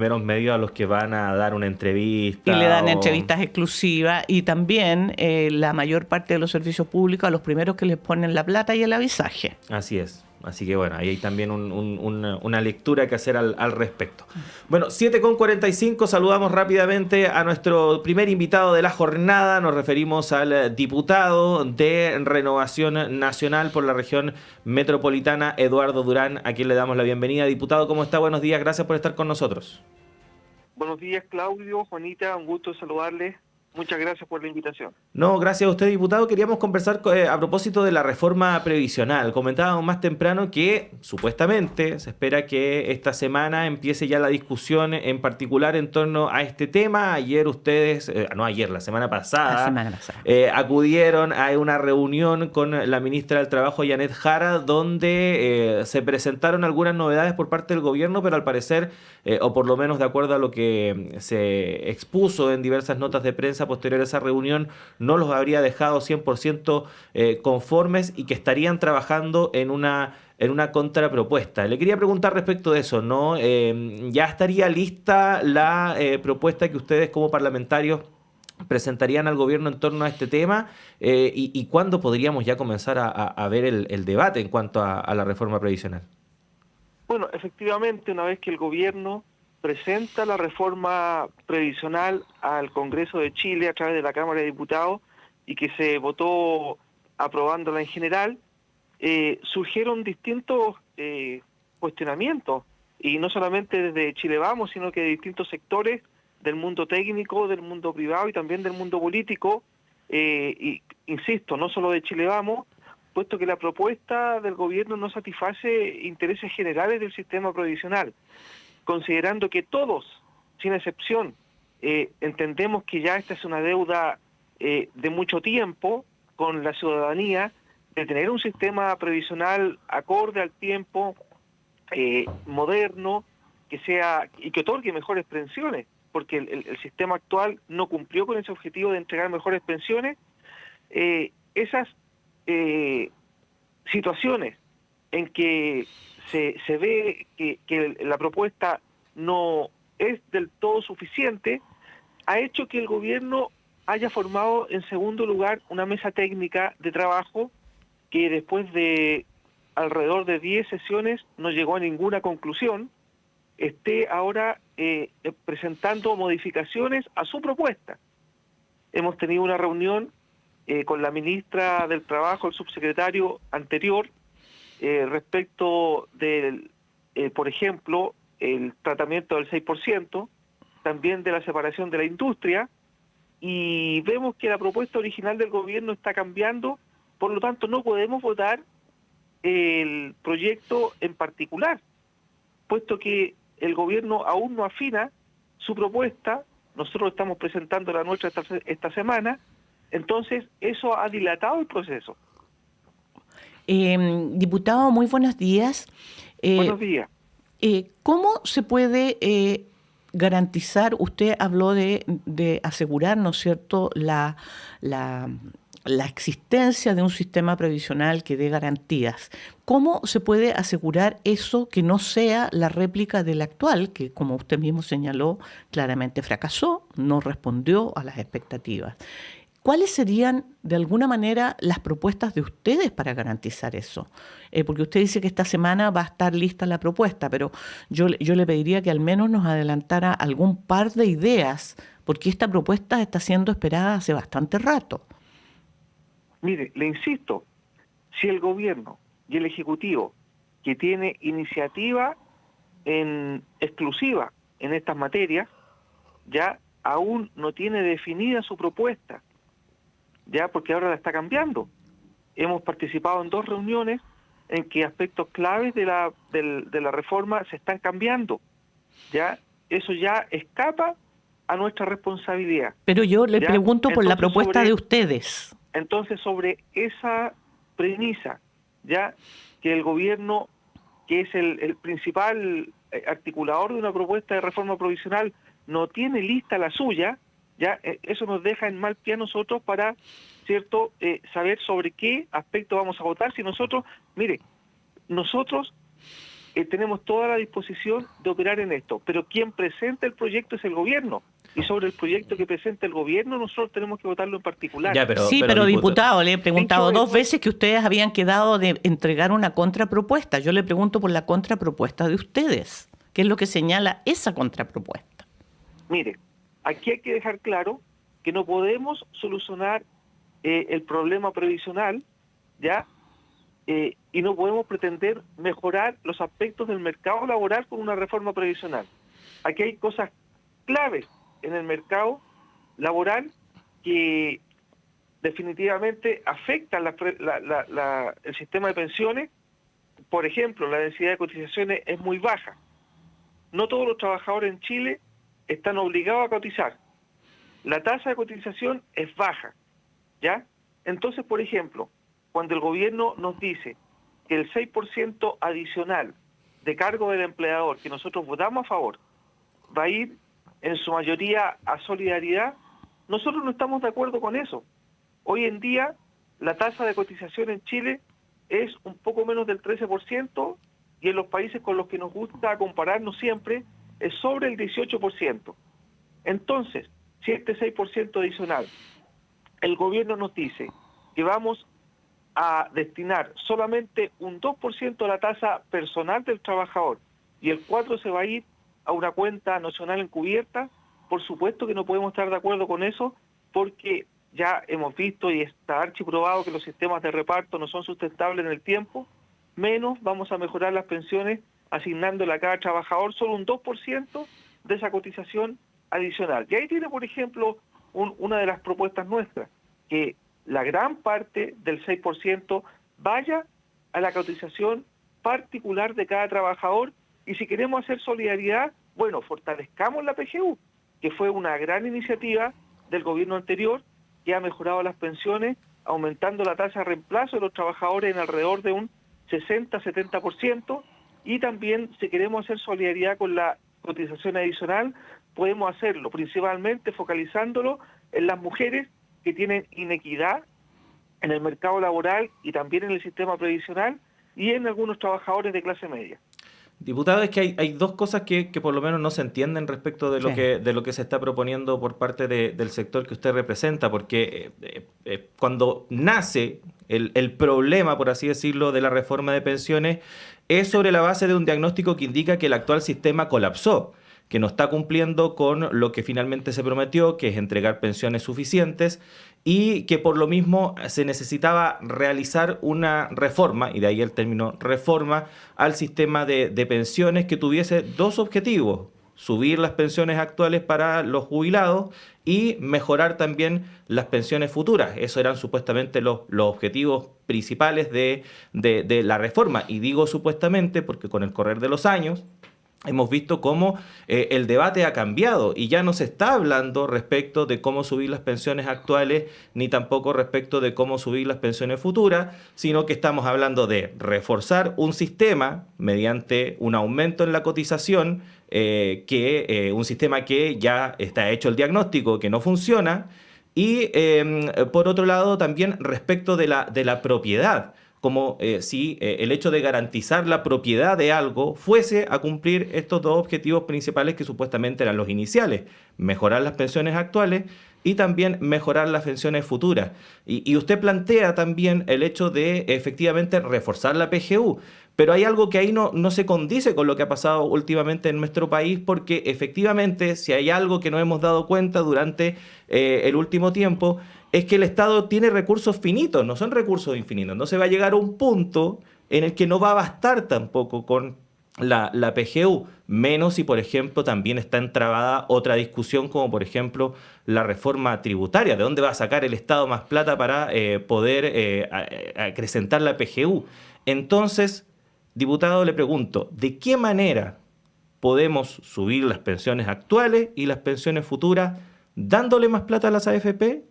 primeros medios a los que van a dar una Y le entrevista dan o... entrevistas exclusivas y también la mayor parte de los servicios públicos a los primeros que les ponen la plata y el avisaje. Así es. Así que bueno, ahí hay también una lectura que hacer al respecto. Bueno, 7:45, saludamos rápidamente a nuestro primer invitado de la jornada. Nos referimos al diputado de Renovación Nacional por la región metropolitana, Eduardo Durán, a quien le damos la bienvenida. Diputado, ¿cómo está? Buenos días, gracias por estar con nosotros. Buenos días, Claudio, Juanita, un gusto saludarles. Muchas gracias por la invitación. No, gracias a usted, diputado. Queríamos conversar a propósito de la reforma previsional. Comentábamos más temprano que supuestamente se espera que esta semana empiece ya la discusión en particular en torno a este tema. Ayer ustedes, no ayer, la semana pasada, acudieron a una reunión con la ministra del Trabajo, Janet Jara, donde se presentaron algunas novedades por parte del gobierno, pero al parecer, o por lo menos de acuerdo a lo que se expuso en diversas notas de prensa posterior a esa reunión, no los habría dejado 100% conformes y que estarían trabajando en una contrapropuesta. Le quería preguntar respecto de eso, ¿no? ¿Ya estaría lista la propuesta que ustedes como parlamentarios presentarían al gobierno en torno a este tema? ¿Y cuándo podríamos ya comenzar a ver el debate en cuanto a la reforma previsional? Bueno, efectivamente, una vez que el gobierno presenta la reforma previsional al Congreso de Chile a través de la Cámara de Diputados y que se votó aprobándola en general, surgieron distintos cuestionamientos, y no solamente desde Chile Vamos, sino que de distintos sectores del mundo técnico, del mundo privado y también del mundo político, y insisto, no solo de Chile Vamos, puesto que la propuesta del gobierno no satisface intereses generales del sistema previsional, considerando que todos, sin excepción, entendemos que ya esta es una deuda de mucho tiempo con la ciudadanía, de tener un sistema previsional acorde al tiempo, moderno, que sea y que otorgue mejores pensiones, porque el sistema actual no cumplió con ese objetivo de entregar mejores pensiones. Esas situaciones en que se ve que la propuesta no es del todo suficiente, ha hecho que el gobierno haya formado en segundo lugar una mesa técnica de trabajo que después de alrededor de 10 sesiones no llegó a ninguna conclusión, esté ahora presentando modificaciones a su propuesta. Hemos tenido una reunión con la ministra del Trabajo, el subsecretario anterior, respecto del, por ejemplo, el tratamiento del 6%, también de la separación de la industria, y vemos que la propuesta original del gobierno está cambiando, por lo tanto no podemos votar el proyecto en particular, puesto que el gobierno aún no afina su propuesta. Nosotros estamos presentando la nuestra esta semana, entonces eso ha dilatado el proceso. Diputado, muy buenos días. Buenos días. ¿Cómo se puede garantizar? Usted habló de asegurar, ¿no es cierto?, la existencia de un sistema previsional que dé garantías. ¿Cómo se puede asegurar eso que no sea la réplica del actual, que, como usted mismo señaló, claramente fracasó, no respondió a las expectativas? ¿Cuáles serían, de alguna manera, las propuestas de ustedes para garantizar eso? Porque usted dice que esta semana va a estar lista la propuesta, pero yo le pediría que al menos nos adelantara algún par de ideas, porque esta propuesta está siendo esperada hace bastante rato. Mire, le insisto, si el gobierno y el Ejecutivo, que tiene iniciativa exclusiva en estas materias, ya aún no tiene definida su propuesta, ya porque ahora la está cambiando. Hemos participado en 2 reuniones en que aspectos claves de la reforma se están cambiando. Ya eso ya escapa a nuestra responsabilidad. Pero yo le pregunto por la propuesta de ustedes. Entonces, sobre esa premisa, ya que el gobierno, que es el principal articulador de una propuesta de reforma provisional, no tiene lista la suya, ya eso nos deja en mal pie a nosotros para, ¿cierto?, saber sobre qué aspecto vamos a votar. Si nosotros, mire, nosotros tenemos toda la disposición de operar en esto, pero quien presenta el proyecto es el gobierno, y sobre el proyecto que presenta el gobierno nosotros tenemos que votarlo en particular. Ya, pero diputado, le he preguntado Dicho dos eso, veces que ustedes habían quedado de entregar una contrapropuesta. Yo le pregunto por la contrapropuesta de ustedes. ¿Qué es lo que señala esa contrapropuesta? Mire, aquí hay que dejar claro que no podemos solucionar el problema previsional, ¿ya? Y no podemos pretender mejorar los aspectos del mercado laboral con una reforma previsional. Aquí hay cosas claves en el mercado laboral que definitivamente afectan el sistema de pensiones. Por ejemplo, la densidad de cotizaciones es muy baja. No todos los trabajadores en Chile están obligados a cotizar. La tasa de cotización es baja, ¿ya? Entonces, por ejemplo, cuando el gobierno nos dice que el 6% adicional de cargo del empleador, que nosotros votamos a favor, va a ir en su mayoría a solidaridad, nosotros no estamos de acuerdo con eso. Hoy en día la tasa de cotización en Chile es un poco menos del 13%, y en los países con los que nos gusta compararnos siempre es sobre el 18%. Entonces, si este 6% adicional, el gobierno nos dice que vamos a destinar solamente un 2% a la tasa personal del trabajador y el 4% se va a ir a una cuenta nacional encubierta, por supuesto que no podemos estar de acuerdo con eso, porque ya hemos visto y está archiprobado que los sistemas de reparto no son sustentables en el tiempo, menos vamos a mejorar las pensiones asignándole a cada trabajador solo un 2% de esa cotización adicional. Y ahí tiene, por ejemplo, una de las propuestas nuestras, que la gran parte del 6% vaya a la cotización particular de cada trabajador, y si queremos hacer solidaridad, bueno, fortalezcamos la PGU, que fue una gran iniciativa del gobierno anterior, que ha mejorado las pensiones, aumentando la tasa de reemplazo de los trabajadores en alrededor de un 60-70%, y también si queremos hacer solidaridad con la cotización adicional, podemos hacerlo principalmente focalizándolo en las mujeres que tienen inequidad en el mercado laboral y también en el sistema previsional, y en algunos trabajadores de clase media. Diputado, es que hay dos cosas que por lo menos no se entienden respecto de lo que se está proponiendo por parte del sector que usted representa, porque cuando nace el problema, por así decirlo, de la reforma de pensiones, es sobre la base de un diagnóstico que indica que el actual sistema colapsó, que no está cumpliendo con lo que finalmente se prometió, que es entregar pensiones suficientes, y que por lo mismo se necesitaba realizar una reforma, y de ahí el término reforma, al sistema de pensiones que tuviese dos objetivos: subir las pensiones actuales para los jubilados y mejorar también las pensiones futuras. Esos eran supuestamente los objetivos principales de la reforma, y digo supuestamente porque con el correr de los años hemos visto cómo el debate ha cambiado y ya no se está hablando respecto de cómo subir las pensiones actuales ni tampoco respecto de cómo subir las pensiones futuras, sino que estamos hablando de reforzar un sistema mediante un aumento en la cotización, un sistema que ya está hecho el diagnóstico, que no funciona, y por otro lado también respecto de la propiedad, como si el hecho de garantizar la propiedad de algo fuese a cumplir estos dos objetivos principales que supuestamente eran los iniciales: mejorar las pensiones actuales y también mejorar las pensiones futuras. Y usted plantea también el hecho de efectivamente reforzar la PGU, pero hay algo que ahí no se condice con lo que ha pasado últimamente en nuestro país, porque efectivamente si hay algo que nos hemos dado cuenta durante el último tiempo, es que el Estado tiene recursos finitos, no son recursos infinitos. No se va a llegar a un punto en el que no va a bastar tampoco con la PGU, menos si, por ejemplo, también está entrabada otra discusión, como por ejemplo la reforma tributaria. ¿De dónde va a sacar el Estado más plata para poder acrecentar la PGU? Entonces, diputado, le pregunto, ¿de qué manera podemos subir las pensiones actuales y las pensiones futuras dándole más plata a las AFP?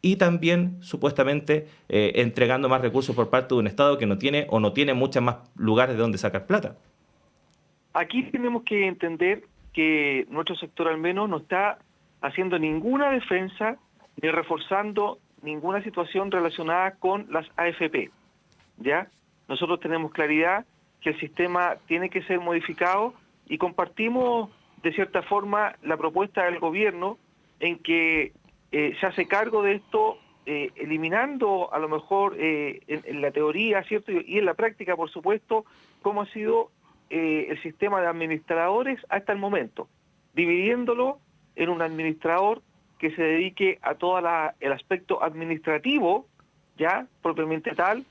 Y también, supuestamente, entregando más recursos por parte de un Estado que no tiene muchos más lugares de donde sacar plata. Aquí tenemos que entender que nuestro sector al menos no está haciendo ninguna defensa ni reforzando ninguna situación relacionada con las AFP, ¿ya? Nosotros tenemos claridad que el sistema tiene que ser modificado y compartimos de cierta forma la propuesta del gobierno en que se hace cargo de esto, eliminando a lo mejor en la teoría, ¿cierto? Y en la práctica, por supuesto, cómo ha sido el sistema de administradores hasta el momento, dividiéndolo en un administrador que se dedique a todo el aspecto administrativo, ya propiamente tal,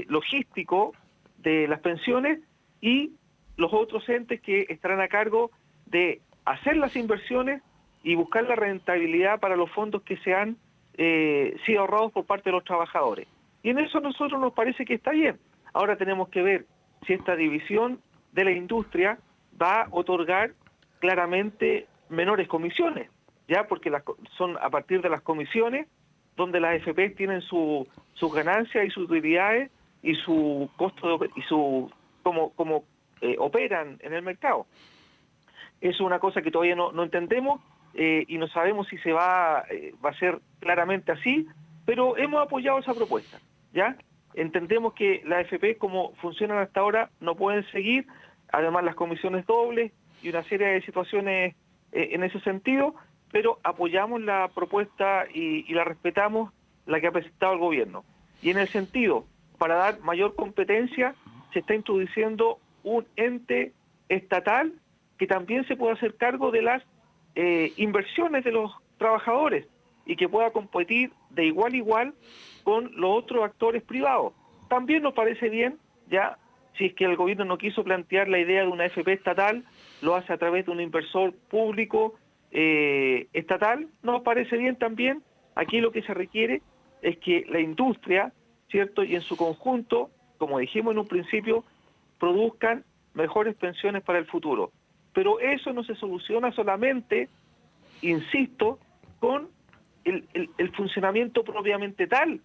logístico de las pensiones, y los otros entes que estarán a cargo de hacer las inversiones y buscar la rentabilidad para los fondos que se han sido ahorrados por parte de los trabajadores. Y en eso a nosotros nos parece que está bien. Ahora tenemos que ver si esta división de la industria va a otorgar claramente menores comisiones, ya porque son a partir de las comisiones donde las AFP tienen sus ganancias y sus utilidades y su costo y su cómo operan en el mercado. Es una cosa que todavía no entendemos y no sabemos si se va a ser claramente así, pero hemos apoyado esa propuesta, ¿ya? Entendemos que las AFP, como funcionan hasta ahora, no pueden seguir, además las comisiones dobles y una serie de situaciones en ese sentido, pero apoyamos la propuesta y la respetamos, la que ha presentado el gobierno. Y en el sentido, para dar mayor competencia, se está introduciendo un ente estatal que también se pueda hacer cargo de las inversiones de los trabajadores y que pueda competir de igual a igual con los otros actores privados. También nos parece bien, ya, si es que el gobierno no quiso plantear la idea de una AFP estatal, lo hace a través de un inversor público estatal, nos parece bien también. Aquí lo que se requiere es que la industria, ¿cierto?, y en su conjunto, como dijimos en un principio, produzcan mejores pensiones para el futuro. Pero eso no se soluciona solamente, insisto, con el funcionamiento propiamente tal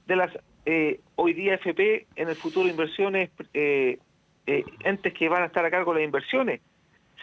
de las hoy día AFP, en el futuro inversiones, entes que van a estar a cargo de las inversiones.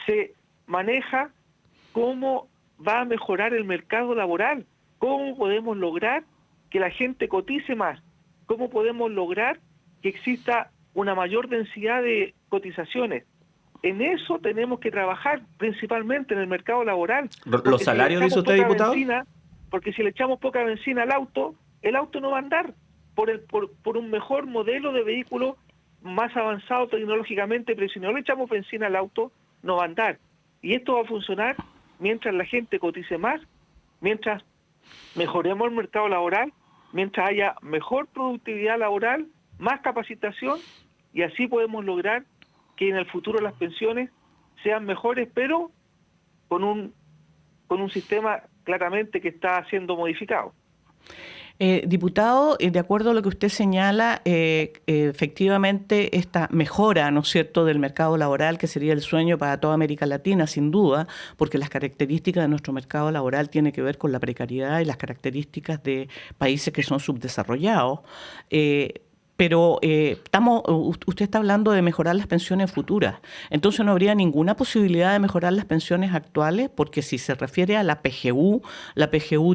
Se maneja cómo va a mejorar el mercado laboral, cómo podemos lograr que la gente cotice más, cómo podemos lograr que exista una mayor densidad de cotizaciones. En eso tenemos que trabajar principalmente en el mercado laboral. ¿Los salarios, dice usted, diputado? Porque si le echamos poca benzina al auto, el auto no va a andar por un mejor modelo de vehículo más avanzado tecnológicamente, pero si no le echamos benzina al auto, no va a andar. Y esto va a funcionar mientras la gente cotice más, mientras mejoremos el mercado laboral, mientras haya mejor productividad laboral, más capacitación, y así podemos lograr que en el futuro las pensiones sean mejores, pero con un sistema claramente que está siendo modificado. Diputado, de acuerdo a lo que usted señala, efectivamente esta mejora, ¿no es cierto?, del mercado laboral, que sería el sueño para toda América Latina, sin duda, porque las características de nuestro mercado laboral tienen que ver con la precariedad y las características de países que son subdesarrollados. Pero usted está hablando de mejorar las pensiones futuras. Entonces no habría ninguna posibilidad de mejorar las pensiones actuales, porque si se refiere a la PGU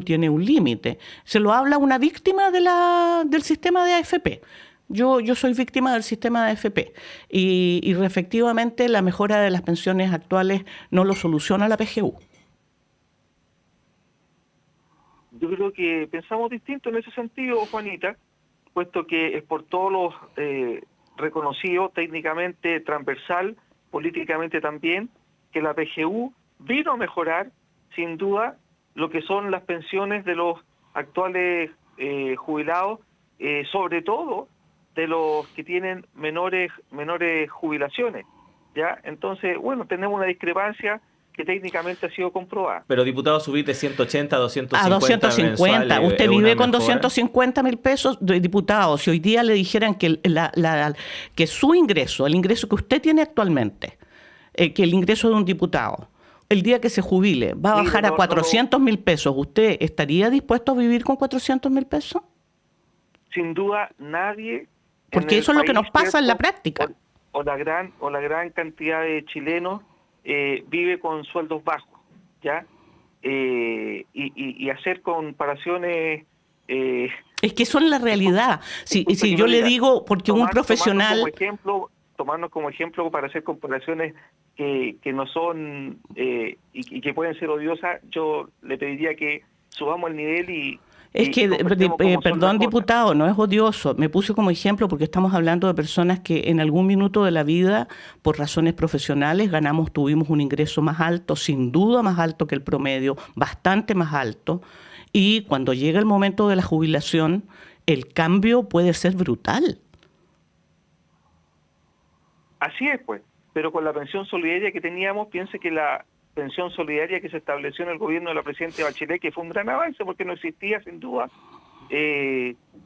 tiene un límite. Se lo habla una víctima del sistema de AFP. Yo soy víctima del sistema de AFP y efectivamente la mejora de las pensiones actuales no lo soluciona la PGU. Yo creo que pensamos distinto en ese sentido, Juanita, puesto que es por todos los reconocido técnicamente, transversal, políticamente también, que la PGU vino a mejorar, sin duda, lo que son las pensiones de los actuales jubilados, sobre todo de los que tienen menores jubilaciones, ¿ya? Entonces, bueno, tenemos una discrepancia que técnicamente ha sido comprobada. Pero, diputado, subir de 180 a 250 a 250. mensuales, ¿Usted vive con mejora? 250.000 pesos? Diputado, si hoy día le dijeran que, que su ingreso, el ingreso que usted tiene actualmente, que el ingreso de un diputado, el día que se jubile, va a bajar a 400.000 pesos, ¿usted estaría dispuesto a vivir con 400.000 pesos? Sin duda, nadie... Porque eso es lo que nos pasa en la práctica. O la gran cantidad de chilenos vive con sueldos bajos, ¿ya? Y hacer comparaciones... es que eso es la realidad. Si yo le digo, porque un profesional... Como ejemplo, tomarnos como ejemplo para hacer comparaciones que no son y que pueden ser odiosas, yo le pediría que subamos el nivel y es que, conversemos cómo son las perdón, cosas. diputado, no es odioso. Me puse como ejemplo porque estamos hablando de personas que en algún minuto de la vida, por razones profesionales, tuvimos un ingreso más alto, sin duda más alto que el promedio, bastante más alto. Y cuando llega el momento de la jubilación, el cambio puede ser brutal. Así es, pues. Pero con la pensión solidaria que teníamos, piense que la pensión solidaria que se estableció en el gobierno de la presidenta Bachelet, que fue un gran avance porque no existía sin duda,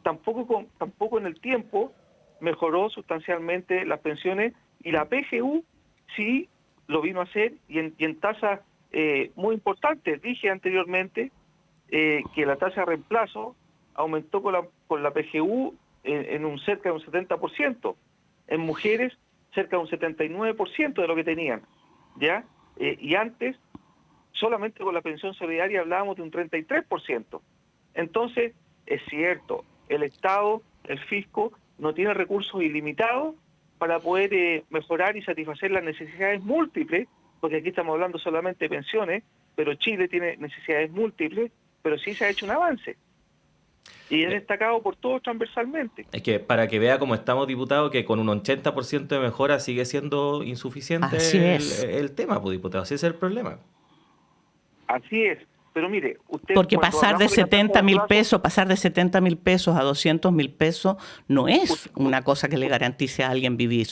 tampoco en el tiempo mejoró sustancialmente las pensiones, y la PGU sí lo vino a hacer y en tasas muy importantes. Dije anteriormente que la tasa de reemplazo aumentó con la PGU en un cerca de un 70%, en mujeres cerca de un 79% de lo que tenían, ¿ya? Y antes, solamente con la pensión solidaria hablábamos de un 33%. Entonces, es cierto, el Estado, el fisco, no tiene recursos ilimitados para poder mejorar y satisfacer las necesidades múltiples, porque aquí estamos hablando solamente de pensiones, pero Chile tiene necesidades múltiples, pero sí se ha hecho un avance. Y es destacado por todos transversalmente. Es que para que vea cómo estamos, diputado, que con un 80% de mejora sigue siendo insuficiente el tema, pues, diputado. Ese es el problema. Así es. Pero mire, usted... Porque pasar de 70.000 pesos, pasar de 70.000 pesos a 200.000 pesos no es una cosa que le garantice a alguien vivir.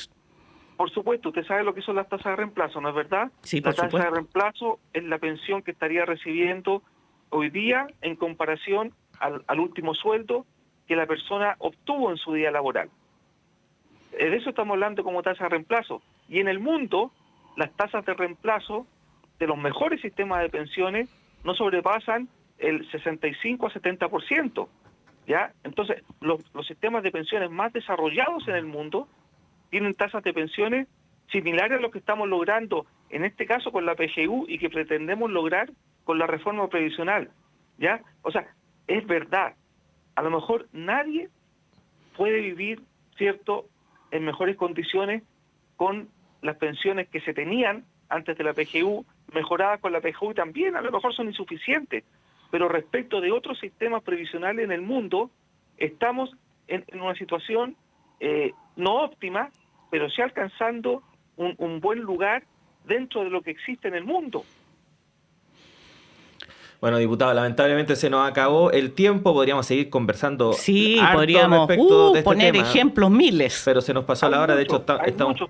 Por supuesto, usted sabe lo que son las tasas de reemplazo, ¿no es verdad? Sí, por supuesto. La tasa de reemplazo es la pensión que estaría recibiendo hoy día en comparación al último sueldo que la persona obtuvo en su día laboral. De eso estamos hablando como tasa de reemplazo. Y en el mundo, las tasas de reemplazo de los mejores sistemas de pensiones no sobrepasan el 65 a 70%, ¿ya? Entonces, los sistemas de pensiones más desarrollados en el mundo tienen tasas de pensiones similares a lo que estamos logrando, en este caso con la PGU, y que pretendemos lograr con la reforma previsional, ¿ya? O sea, es verdad, a lo mejor nadie puede vivir, ¿cierto?, en mejores condiciones con las pensiones que se tenían antes de la PGU, mejoradas con la PGU también, a lo mejor son insuficientes, pero respecto de otros sistemas previsionales en el mundo, estamos en una situación no óptima, pero sí alcanzando un buen lugar dentro de lo que existe en el mundo. Bueno, diputado, lamentablemente se nos acabó el tiempo, podríamos seguir conversando. Sí, harto podríamos respecto de este poner tema, ejemplos miles. pero se nos pasó la hora, de hecho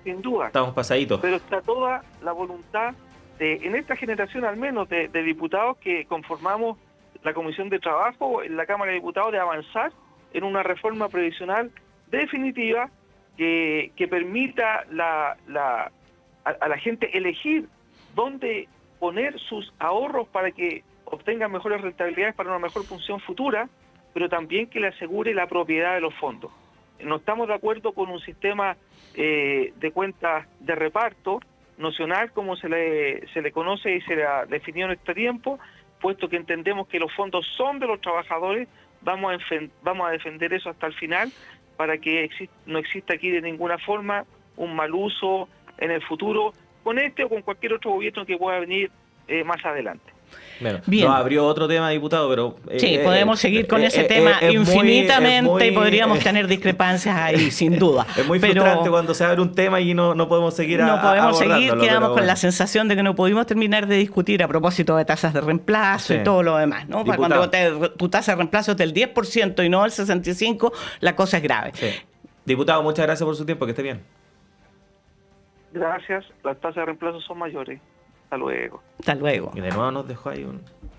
sin duda. Estamos pasaditos. Pero está toda la voluntad, en esta generación al menos, de diputados que conformamos la Comisión de Trabajo en la Cámara de Diputados, de avanzar en una reforma previsional definitiva que permita a la gente elegir dónde poner sus ahorros para que obtengan mejores rentabilidades para una mejor función futura, pero también que le asegure la propiedad de los fondos. No estamos de acuerdo con un sistema de cuentas de reparto nocional, como se le conoce y se le ha definido en este tiempo, puesto que entendemos que los fondos son de los trabajadores. Vamos a defender eso hasta el final, para que no exista aquí de ninguna forma un mal uso en el futuro, con este o con cualquier otro gobierno que pueda venir más adelante. Bueno, bien. Nos abrió otro tema, diputado, pero... sí, podemos seguir con ese tema infinitamente y podríamos tener discrepancias ahí, sin duda. Es muy frustrante cuando se abre un tema y no podemos seguir quedamos con la sensación de que no pudimos terminar de discutir a propósito de tasas de reemplazo y todo lo demás, ¿no? Cuando tu tasa de reemplazo es del 10% y no del 65%, la cosa es grave. Sí. Diputado, muchas gracias por su tiempo, que esté bien. Gracias, las tasas de reemplazo son mayores. Hasta luego. Hasta luego. Y de nuevo nos dejó ahí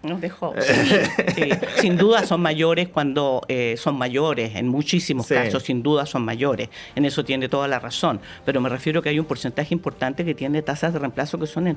Nos dejó. Sí. Sin duda son mayores cuando son mayores. En muchísimos casos, sin duda son mayores. En eso tiene toda la razón. Pero me refiero que hay un porcentaje importante que tiene tasas de reemplazo que son